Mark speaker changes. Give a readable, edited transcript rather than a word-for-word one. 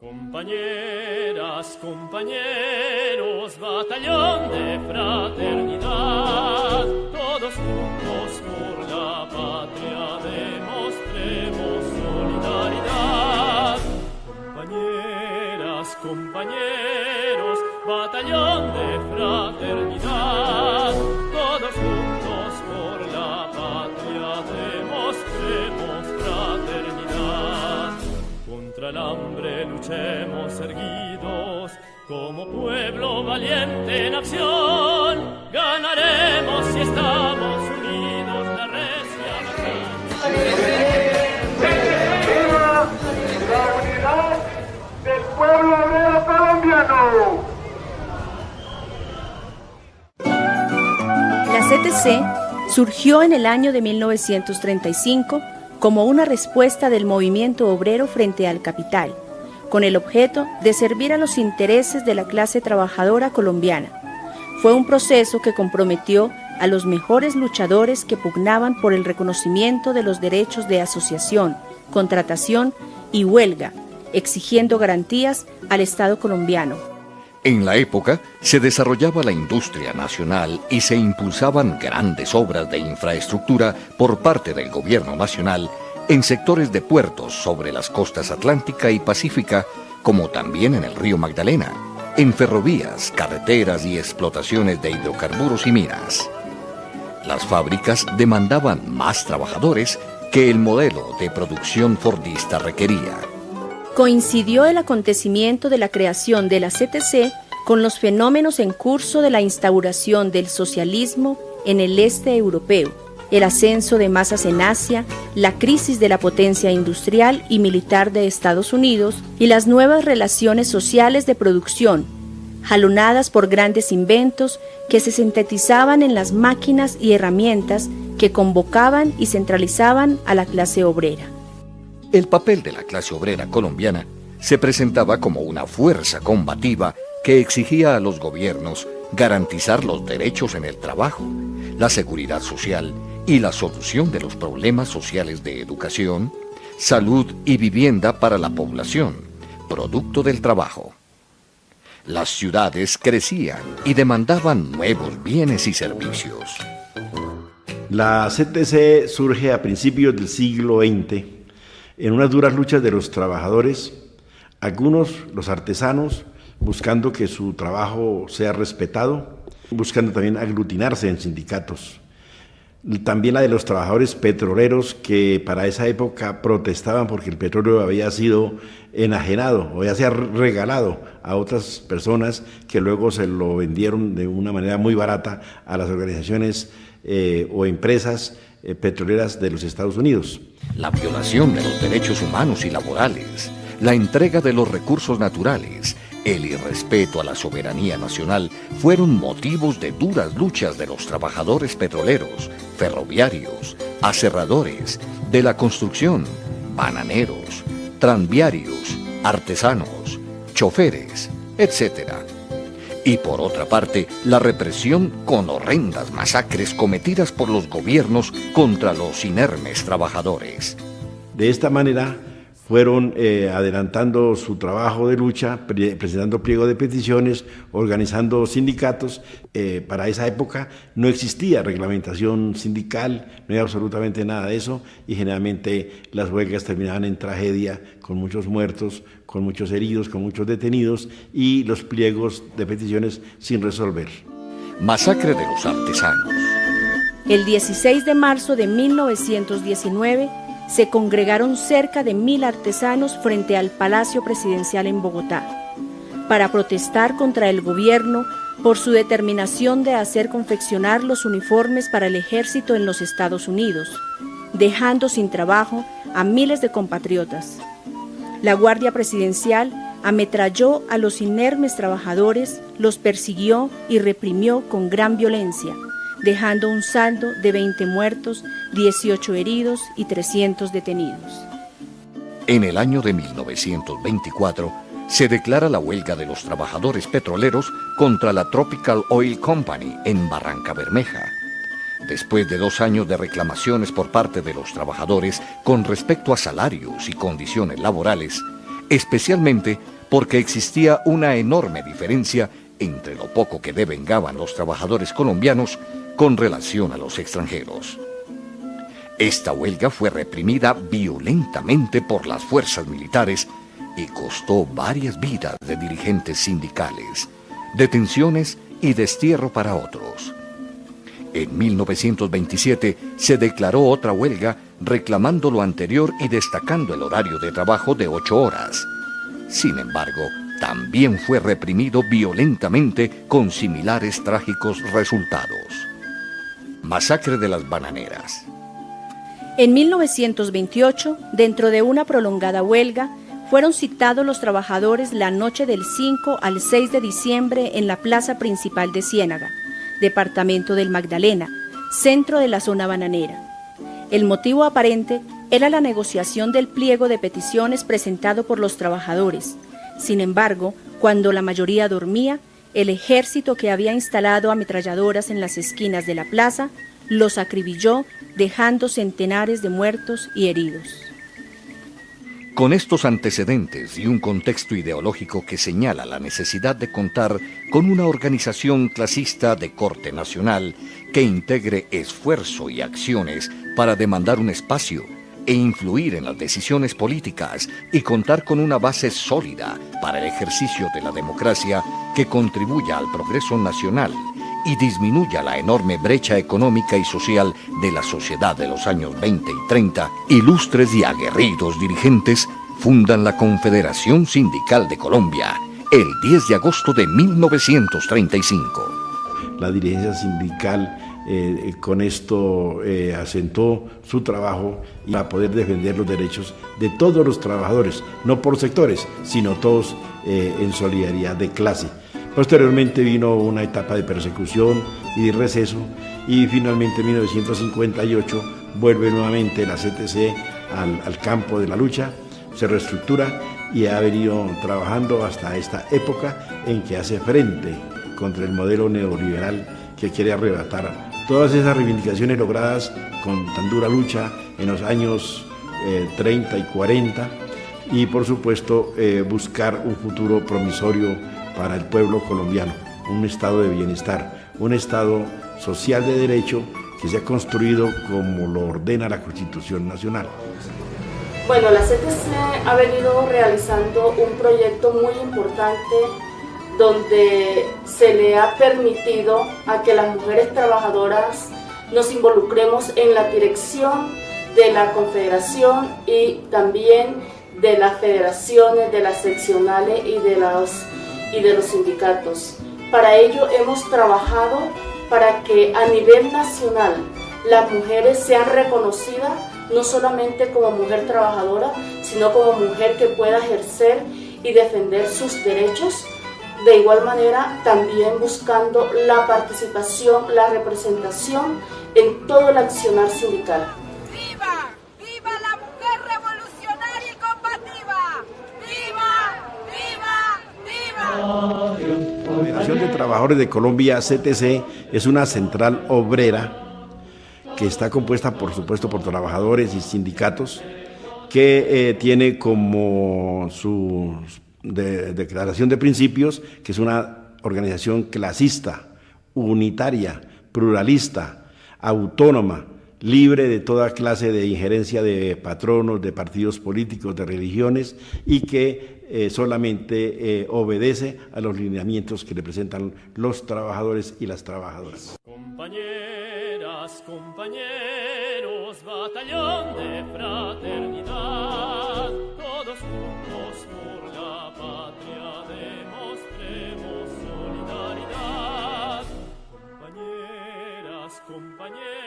Speaker 1: Compañeras, compañeros, batallón de fraternidad, todos juntos por la patria demostremos solidaridad. Compañeras, compañeros, batallón de fraternidad, todos juntos por la patria demostremos fraternidad. Contra el hambre luchemos erguidos, como pueblo valiente en acción, ganaremos si estamos unidos la recia
Speaker 2: ¡Viva la unidad del pueblo obrero colombiano!
Speaker 3: La CTC surgió en el año de 1935 como una respuesta del movimiento obrero frente al capital, con el objeto de servir a los intereses de la clase trabajadora colombiana. Fue un proceso que comprometió a los mejores luchadores que pugnaban por el reconocimiento de los derechos de asociación, contratación y huelga, exigiendo garantías al Estado colombiano.
Speaker 4: En la época se desarrollaba la industria nacional y se impulsaban grandes obras de infraestructura por parte del gobierno nacional en sectores de puertos sobre las costas atlántica y pacífica, como también en el río Magdalena, en ferrovías, carreteras y explotaciones de hidrocarburos y minas. Las fábricas demandaban más trabajadores que el modelo de producción fordista requería.
Speaker 3: Coincidió el acontecimiento de la creación de la CTC con los fenómenos en curso de la instauración del socialismo en el este europeo, el ascenso de masas en Asia, la crisis de la potencia industrial y militar de Estados Unidos y las nuevas relaciones sociales de producción, jalonadas por grandes inventos que se sintetizaban en las máquinas y herramientas que convocaban y centralizaban a la clase obrera.
Speaker 4: El papel de la clase obrera colombiana se presentaba como una fuerza combativa que exigía a los gobiernos garantizar los derechos en el trabajo, la seguridad social y la solución de los problemas sociales de educación, salud y vivienda para la población, producto del trabajo. Las ciudades crecían y demandaban nuevos bienes y servicios.
Speaker 5: La CTC surge a principios del siglo XX en unas duras luchas de los trabajadores, algunos, los artesanos, buscando que su trabajo sea respetado, buscando también aglutinarse en sindicatos. También la de los trabajadores petroleros que para esa época protestaban porque el petróleo había sido enajenado o ya se ha regalado a otras personas que luego se lo vendieron de una manera muy barata a las organizaciones o empresas petroleras de los Estados Unidos.
Speaker 4: La violación de los derechos humanos y laborales, la entrega de los recursos naturales, el irrespeto a la soberanía nacional fueron motivos de duras luchas de los trabajadores petroleros, ferroviarios, aserradores, de la construcción, bananeros, tranviarios, artesanos, choferes, etc. Y por otra parte, la represión con horrendas masacres cometidas por los gobiernos contra los inermes trabajadores.
Speaker 5: De esta manera fueron adelantando su trabajo de lucha, presentando pliego de peticiones, organizando sindicatos. Para esa época no existía reglamentación sindical, no había absolutamente nada de eso, y generalmente las huelgas terminaban en tragedia, con muchos muertos, con muchos heridos, con muchos detenidos, y los pliegos de peticiones sin resolver.
Speaker 4: Masacre de los artesanos.
Speaker 3: El 16 de marzo de 1919, se congregaron cerca de 1000 artesanos frente al Palacio Presidencial en Bogotá, para protestar contra el gobierno por su determinación de hacer confeccionar los uniformes para el ejército en los Estados Unidos, dejando sin trabajo a miles de compatriotas. La Guardia Presidencial ametralló a los inermes trabajadores, los persiguió y reprimió con gran violencia, dejando un saldo de 20 muertos, 18 heridos y 300 detenidos.
Speaker 4: En el año de 1924 se declara la huelga de los trabajadores petroleros contra la Tropical Oil Company en Barranca Bermeja. Después de 2 años de reclamaciones por parte de los trabajadores con respecto a salarios y condiciones laborales, especialmente porque existía una enorme diferencia entre lo poco que devengaban los trabajadores colombianos con relación a los extranjeros. Esta huelga fue reprimida violentamente por las fuerzas militares y costó varias vidas de dirigentes sindicales, detenciones y destierro para otros. En 1927 se declaró otra huelga reclamando lo anterior y destacando el horario de trabajo de 8 horas. Sin embargo, también fue reprimido violentamente con similares trágicos resultados. Masacre de las bananeras.
Speaker 3: En 1928, dentro de una prolongada huelga, fueron citados los trabajadores la noche del 5 al 6 de diciembre en la plaza principal de Ciénaga, departamento del Magdalena, centro de la zona bananera. El motivo aparente era la negociación del pliego de peticiones presentado por los trabajadores. Sin embargo, cuando la mayoría dormía, el ejército que había instalado ametralladoras en las esquinas de la plaza los acribilló, dejando centenares de muertos y heridos.
Speaker 4: Con estos antecedentes y un contexto ideológico que señala la necesidad de contar con una organización clasista de corte nacional que integre esfuerzo y acciones para demandar un espacio e influir en las decisiones políticas y contar con una base sólida para el ejercicio de la democracia que contribuya al progreso nacional y disminuya la enorme brecha económica y social de la sociedad de los años 20 y 30, ilustres y aguerridos dirigentes fundan la Confederación Sindical de Colombia el 10 de agosto de 1935.
Speaker 5: La dirigencia sindical con esto asentó su trabajo para poder defender los derechos de todos los trabajadores, no por sectores, sino todos en solidaridad de clase. Posteriormente vino una etapa de persecución y de receso y finalmente en 1958 vuelve nuevamente la CTC al campo de la lucha, se reestructura y ha venido trabajando hasta esta época en que hace frente contra el modelo neoliberal que quiere arrebatar todas esas reivindicaciones logradas con tan dura lucha en los años 30 y 40 y por supuesto buscar un futuro promisorio para el pueblo colombiano, un estado de bienestar, un estado social de derecho que se ha construido como lo ordena la Constitución Nacional.
Speaker 6: Bueno, la CTC ha venido realizando un proyecto muy importante donde se le ha permitido a que las mujeres trabajadoras nos involucremos en la dirección de la Confederación y también de las federaciones, de las seccionales y de los sindicatos. Para ello hemos trabajado para que a nivel nacional las mujeres sean reconocidas no solamente como mujer trabajadora, sino como mujer que pueda ejercer y defender sus derechos. De igual manera, también buscando la participación, la representación en todo el accionar sindical.
Speaker 7: ¡Viva! ¡Viva la mujer revolucionaria y combativa! ¡Viva! ¡Viva! ¡Viva!
Speaker 5: La Federación de Trabajadores de Colombia, CTC, es una central obrera que está compuesta, por supuesto, por trabajadores y sindicatos, que tiene como su declaración de principios que es una organización clasista, unitaria, pluralista, autónoma, libre de toda clase de injerencia de patronos, de partidos políticos, de religiones y que solamente obedece a los lineamientos que representan los trabajadores y las trabajadoras.
Speaker 1: Compañeras, compañeros, batallón de fraternidad, todos juntos por la patria demostremos solidaridad. Compañeras, compañeros.